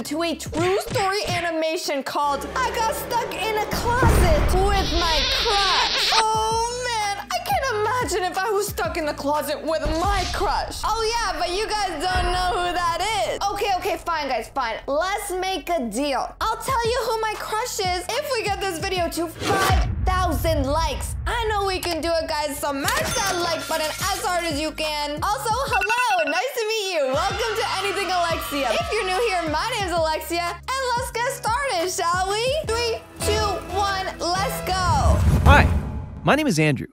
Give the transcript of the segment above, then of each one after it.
reaction to a true story animation called I Got Stuck in a Closet with My Crush. Oh man, I can't imagine if I was stuck in the closet with my crush. Oh yeah, but you guys don't know who that is. Okay, fine guys, fine. Let's make a deal. I'll tell you who my crush is if we get this video to 5,000 likes. I know we can do it, guys, so smash that like button as hard as you can. Also, hello, nice to meet you. Welcome to Anything Alexia. If you're new here, my name's Alexia, and let's get started, shall we? 3, 2, 1, let's go. Hi, my name is Andrew,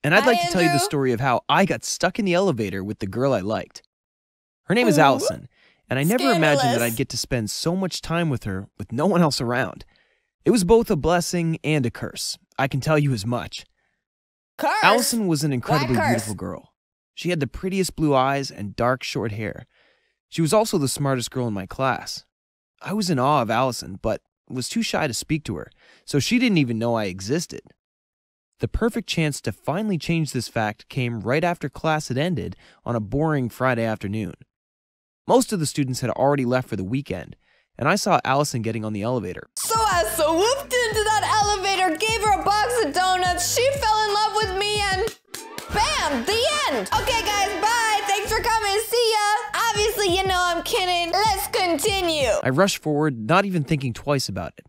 and I'd like to tell you the Andrew. story of how I got stuck in the elevator with the girl I liked. Her name is Allison, and I never imagined that I'd get to spend so much time with her with no one else around. It was both a blessing and a curse. I can tell you as much. Curse? Allison was an incredibly Why curse? beautiful girl. She had the prettiest blue eyes and dark short hair. She was also the smartest girl in my class. I was in awe of Allison, but was too shy to speak to her, so she didn't even know I existed. The perfect chance to finally change this fact came right after class had ended on a boring Friday afternoon. Most of the students had already left for the weekend, and I saw Allison getting on the elevator. So I swooped into that elevator, gave her a box of donuts, she fell in love with me, and bam, the end. Okay guys, bye, thanks for coming, see ya. Obviously, you know I'm kidding, let's continue. I rushed forward, not even thinking twice about it.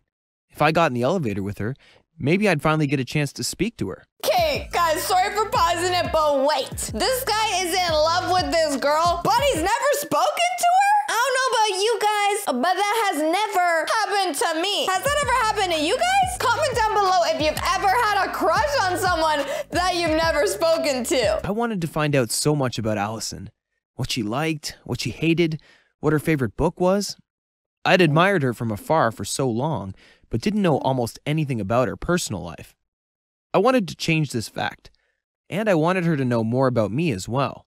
If I got in the elevator with her, maybe I'd finally get a chance to speak to her. Okay, guys, sorry for pausing it, but wait. This guy is in love with this girl, but he's never spoken to her? I don't know about you guys, but that has never happened to me. Has that ever happened to you guys? Comment down below if you've ever had a crush on someone that you've never spoken to. I wanted to find out so much about Allison. What she liked, what she hated, what her favorite book was. I'd admired her from afar for so long, but didn't know almost anything about her personal life. I wanted to change this fact, and I wanted her to know more about me as well.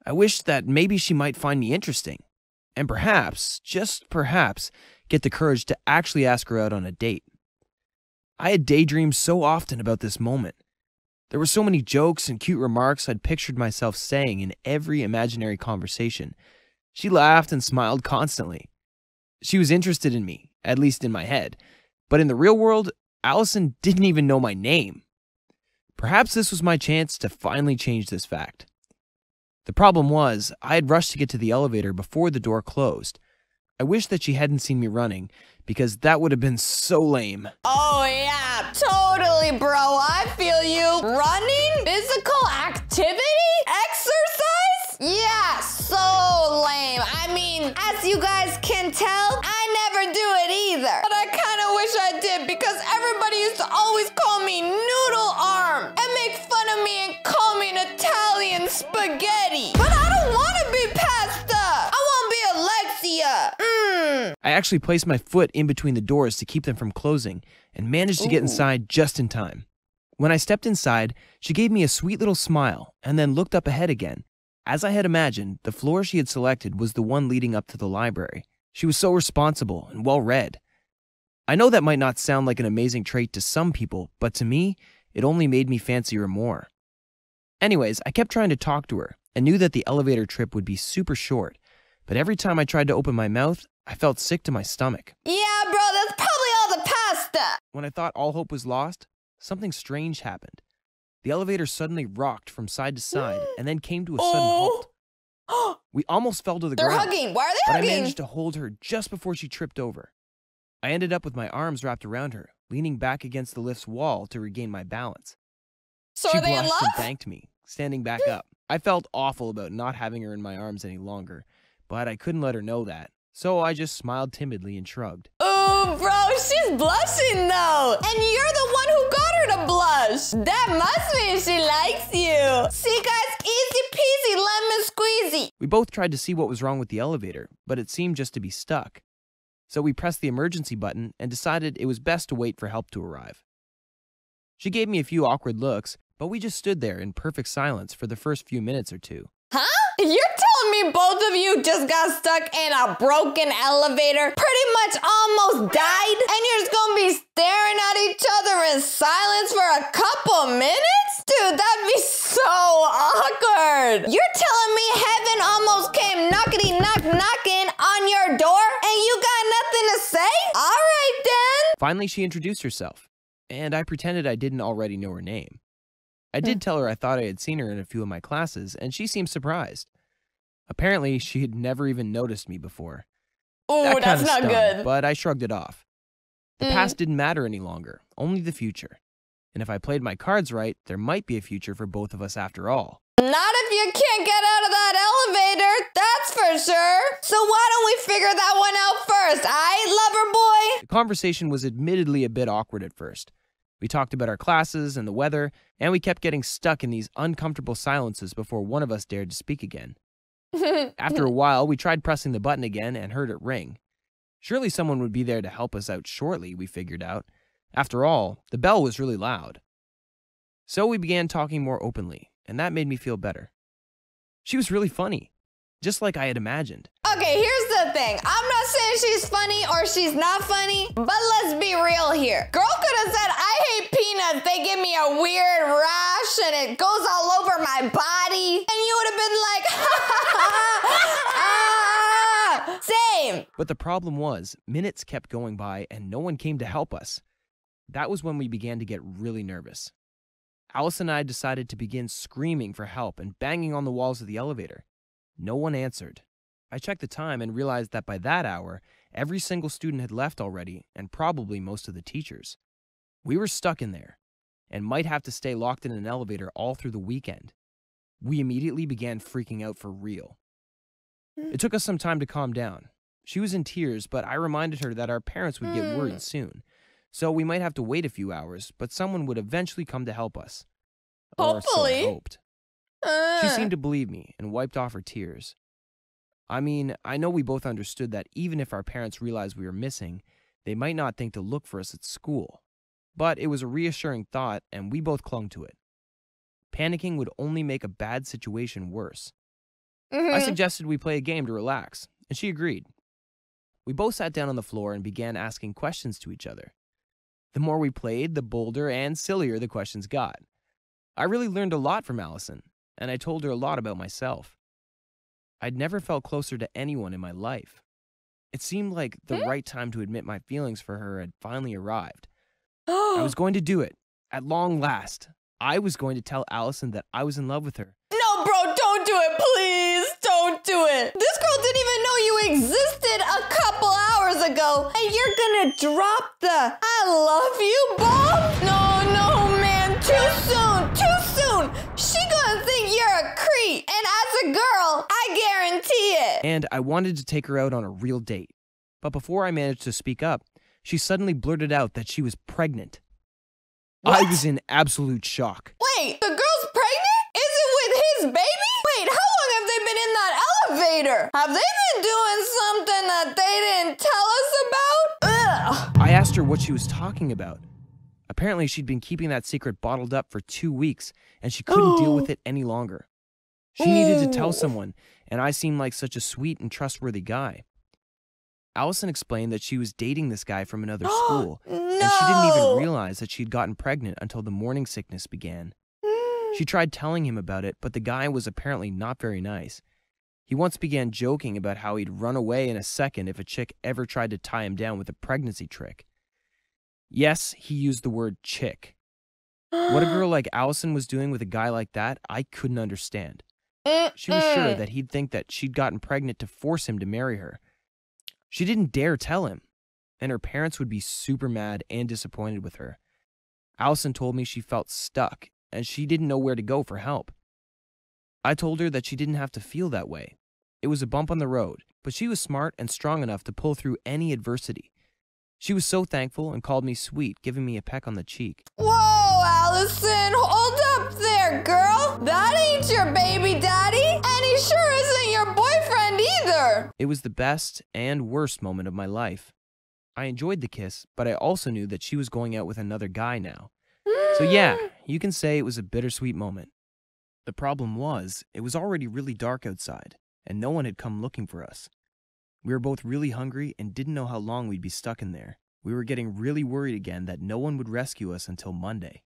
I wished that maybe she might find me interesting, and perhaps, just perhaps, get the courage to actually ask her out on a date. I had daydreamed so often about this moment. There were so many jokes and cute remarks I'd pictured myself saying in every imaginary conversation. She laughed and smiled constantly. She was interested in me, at least in my head. But in the real world, Allison didn't even know my name. Perhaps this was my chance to finally change this fact. The problem was, I had rushed to get to the elevator before the door closed. I wish that she hadn't seen me running, because that would have been so lame. Oh yeah, totally, bro. I feel you. Running? Physical activity? Exercise? Yeah, so lame. I mean, as you guys can tell, I never do it either. But I kind of wish I did, because everybody used to always call me Noodle Arm and make fun of me and call me an Italian spaghetti. But I don't want to be pasta. I want to be Alexia. I actually placed my foot in between the doors to keep them from closing and managed to get inside just in time. When I stepped inside, she gave me a sweet little smile and then looked up ahead again. As I had imagined, the floor she had selected was the one leading up to the library. She was so responsible and well-read. I know that might not sound like an amazing trait to some people, but to me, it only made me fancy her more. Anyways, I kept trying to talk to her and knew that the elevator trip would be super short, but every time I tried to open my mouth, I felt sick to my stomach. Yeah, bro, that's probably all the pasta. When I thought all hope was lost, something strange happened. The elevator suddenly rocked from side to side and then came to a sudden halt. We almost fell to the ground. They're hugging. Why are they But hugging? I managed to hold her just before she tripped over. I ended up with my arms wrapped around her, leaning back against the lift's wall to regain my balance. So She are they in blushed love? and thanked me, standing back up. I felt awful about not having her in my arms any longer, but I couldn't let her know that, so I just smiled timidly and shrugged. Ooh, bro, she's blushing though. And you're the one who got her to blush. That must mean she likes you. See, guys, easy peasy, lemon squeezy. We both tried to see what was wrong with the elevator, but it seemed just to be stuck. So we pressed the emergency button and decided it was best to wait for help to arrive. She gave me a few awkward looks, but we just stood there in perfect silence for the first few minutes or two. Huh? You're telling me both of you just got stuck in a broken elevator, pretty much almost died, and you're just gonna be staring at each other in silence for a couple minutes? Dude, that'd be so awkward. You're telling me heaven almost came knocking on your door, and you guys Finally, she introduced herself, and I pretended I didn't already know her name. I did tell her I thought I had seen her in a few of my classes, and she seemed surprised. Apparently, she had never even noticed me before. Oh, that's not good. But I shrugged it off. The past didn't matter any longer, only the future. And if I played my cards right, there might be a future for both of us after all. Not if you can't get out of that elevator, that's for sure. So why don't we figure that one out first, lover boy? The conversation was admittedly a bit awkward at first. We talked about our classes and the weather, and we kept getting stuck in these uncomfortable silences before one of us dared to speak again. After a while, we tried pressing the button again and heard it ring. Surely someone would be there to help us out shortly, we figured out. After all, the bell was really loud. So we began talking more openly, and that made me feel better. She was really funny, just like I had imagined. Okay, here's the thing. I'm not saying she's funny or she's not funny, but let's be real here. Girl could have said, I hate peanuts. They give me a weird rash and it goes all over my body. And you would have been like, same. But the problem was, minutes kept going by and no one came to help us. That was when we began to get really nervous. Alice and I decided to begin screaming for help and banging on the walls of the elevator. No one answered. I checked the time and realized that by that hour, every single student had left already, and probably most of the teachers. We were stuck in there, and might have to stay locked in an elevator all through the weekend. We immediately began freaking out for real. It took us some time to calm down. She was in tears, but I reminded her that our parents would get worried soon, so we might have to wait a few hours, but someone would eventually come to help us. Hopefully. Or so I hoped. She seemed to believe me and wiped off her tears. I mean, I know we both understood that even if our parents realized we were missing, they might not think to look for us at school. But it was a reassuring thought, and we both clung to it. Panicking would only make a bad situation worse. I suggested we play a game to relax, and she agreed. We both sat down on the floor and began asking questions to each other. The more we played, the bolder and sillier the questions got. I really learned a lot from Allison, and I told her a lot about myself. I'd never felt closer to anyone in my life. It seemed like the right time to admit my feelings for her had finally arrived. I was going to do it. At long last, I was going to tell Allison that I was in love with her. No, bro, don't do it, please. Don't do it. This girl didn't even know you existed a couple hours ago, and you're gonna drop the I love you bomb? No, man, too soon, too soon. She gonna think you're a creep, and as a girl, I guarantee it. And I wanted to take her out on a real date. But before I managed to speak up, she suddenly blurted out that she was pregnant. What? I was in absolute shock. Wait, the girl's pregnant? Is it with his baby? Wait, how long have they been in that elevator? Have they been doing something that they didn't tell us about? Ugh. I asked her what she was talking about. Apparently, she'd been keeping that secret bottled up for 2 weeks, and she couldn't deal with it any longer. She needed to tell someone, and I seemed like such a sweet and trustworthy guy. Allison explained that she was dating this guy from another school, No. and she didn't even realize that she'd gotten pregnant until the morning sickness began. She tried telling him about it, but the guy was apparently not very nice. He once began joking about how he'd run away in a second if a chick ever tried to tie him down with a pregnancy trick. Yes, he used the word chick. What a girl like Allison was doing with a guy like that, I couldn't understand. She was sure that he'd think that she'd gotten pregnant to force him to marry her. She didn't dare tell him, and her parents would be super mad and disappointed with her. Allison told me she felt stuck, and she didn't know where to go for help. I told her that she didn't have to feel that way. It was a bump on the road, but she was smart and strong enough to pull through any adversity. She was so thankful and called me sweet, giving me a peck on the cheek. Whoa, Allison, hold up there, girl. That ain't your baby daddy, and he sure isn't your boyfriend either. It was the best and worst moment of my life. I enjoyed the kiss, but I also knew that she was going out with another guy now. So yeah, you can say it was a bittersweet moment. The problem was, it was already really dark outside, and no one had come looking for us. We were both really hungry and didn't know how long we'd be stuck in there. We were getting really worried again that no one would rescue us until Monday.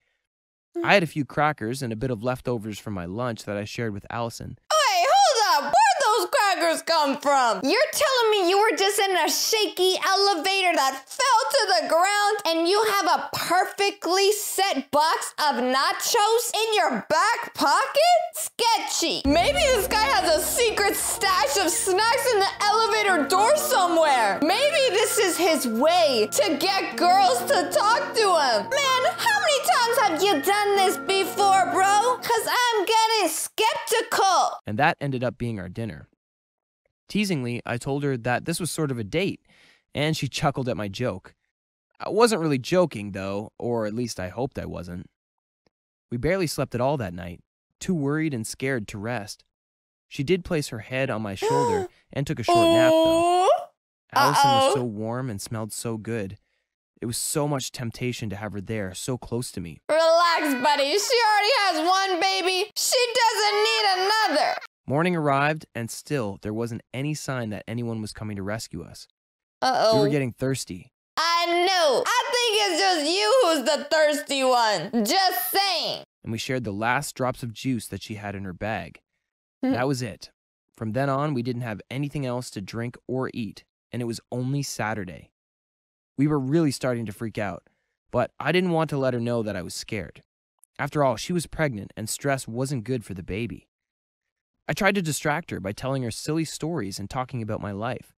I had a few crackers and a bit of leftovers from my lunch that I shared with Allison. Wait, hold up. Where'd those crackers come from? You're telling me you were just in a shaky elevator that fell to the ground and you have a perfectly set box of nachos in your back pocket? Sketchy. Maybe this guy has a secret stash of snacks in the elevator door somewhere. Maybe this is his way to get girls to talk to him. Man, how many times have you done this before, bro? Because I'm getting skeptical. And that ended up being our dinner. Teasingly, I told her that this was sort of a date, and she chuckled at my joke. I wasn't really joking, though, or at least I hoped I wasn't. We barely slept at all that night, too worried and scared to rest. She did place her head on my shoulder and took a short nap, though. Allison was so warm and smelled so good. It was so much temptation to have her there, so close to me. Relax, buddy. She already has one baby. She doesn't need another. Morning arrived, and still there wasn't any sign that anyone was coming to rescue us. Uh-oh. We were getting thirsty. I know. I think it's just you who's the thirsty one. Just saying. And we shared the last drops of juice that she had in her bag. That was it. From then on, we didn't have anything else to drink or eat, and it was only Saturday. We were really starting to freak out, but I didn't want to let her know that I was scared. After all, she was pregnant, and stress wasn't good for the baby. I tried to distract her by telling her silly stories and talking about my life.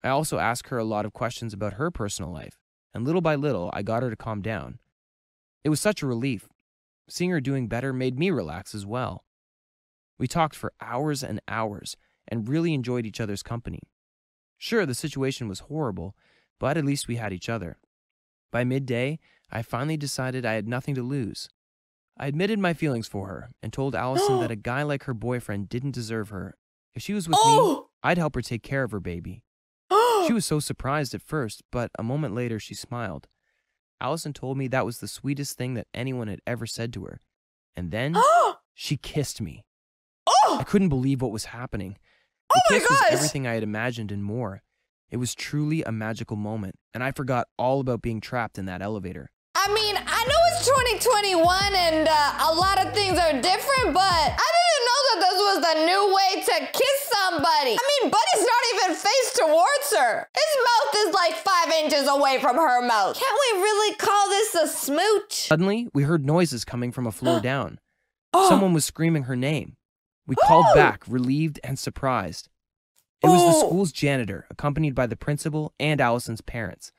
I also asked her a lot of questions about her personal life, and little by little, I got her to calm down. It was such a relief. Seeing her doing better made me relax as well. We talked for hours and hours, and really enjoyed each other's company. Sure, the situation was horrible, but at least we had each other. By midday, I finally decided I had nothing to lose. I admitted my feelings for her and told Allison that a guy like her boyfriend didn't deserve her. If she was with me, I'd help her take care of her baby. She was so surprised at first, but a moment later she smiled. Allison told me that was the sweetest thing that anyone had ever said to her. And then she kissed me. I couldn't believe what was happening. The kiss was everything I had imagined and more. It was truly a magical moment, and I forgot all about being trapped in that elevator. I mean, I know it's 2021 and a lot of things are different, but I didn't know that this was the new way to kiss somebody. I mean, Buddy's not even faced towards her. His mouth is like 5 inches away from her mouth. Can't we really call this a smooch? Suddenly, we heard noises coming from a floor down. Someone was screaming her name. We called back, relieved and surprised. It was the school's janitor, accompanied by the principal and Allison's parents.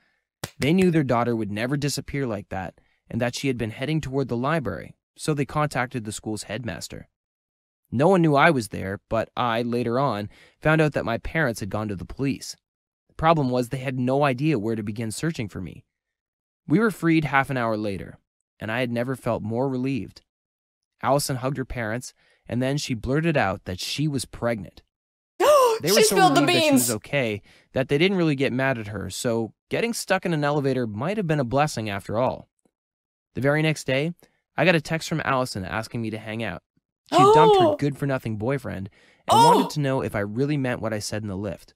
They knew their daughter would never disappear like that, and that she had been heading toward the library, so they contacted the school's headmaster. No one knew I was there, but I, later on, found out that my parents had gone to the police. The problem was they had no idea where to begin searching for me. We were freed half an hour later, and I had never felt more relieved. Allison hugged her parents, and then she blurted out that she was pregnant. They were so relieved that she was okay that they didn't really get mad at her, so getting stuck in an elevator might have been a blessing after all. The very next day, I got a text from Allison asking me to hang out. She had dumped her good-for-nothing boyfriend and wanted to know if I really meant what I said in the lift.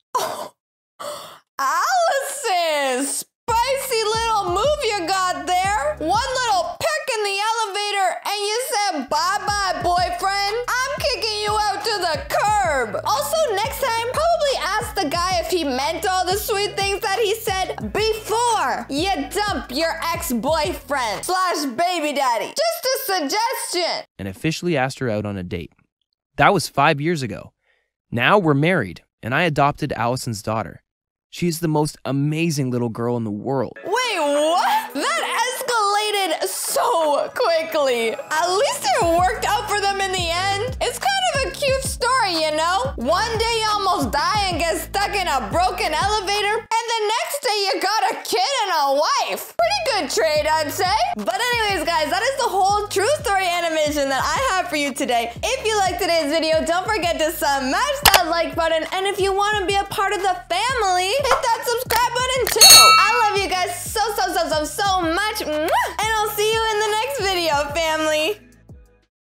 Allison! Spicy little move you got there! One little peck in the elevator and you said bye-bye, boyfriend! I'm kicking you out to the curb! Also, next time, probably ask the guy if he meant all the sweet things that he said before you dump your ex-boyfriend / baby daddy. Just a suggestion! And officially asked her out on a date. That was 5 years ago. Now we're married, and I adopted Allison's daughter. She's the most amazing little girl in the world. Wait, what? That escalated so quickly. At least it worked out for them in the end. It's kind of a cute story, you know? One day you almost die and get stuck in a broken elevator, and the next day you got a kid and a wife. Pretty good trade, I'd say. But anyways, guys, that is the whole true story animation that I have for you today. If you liked today's video, don't forget to smash that like button, and if you want to be a part of the family, hit that subscribe button too. I love you guys so much, and I'll see you in the next video, family.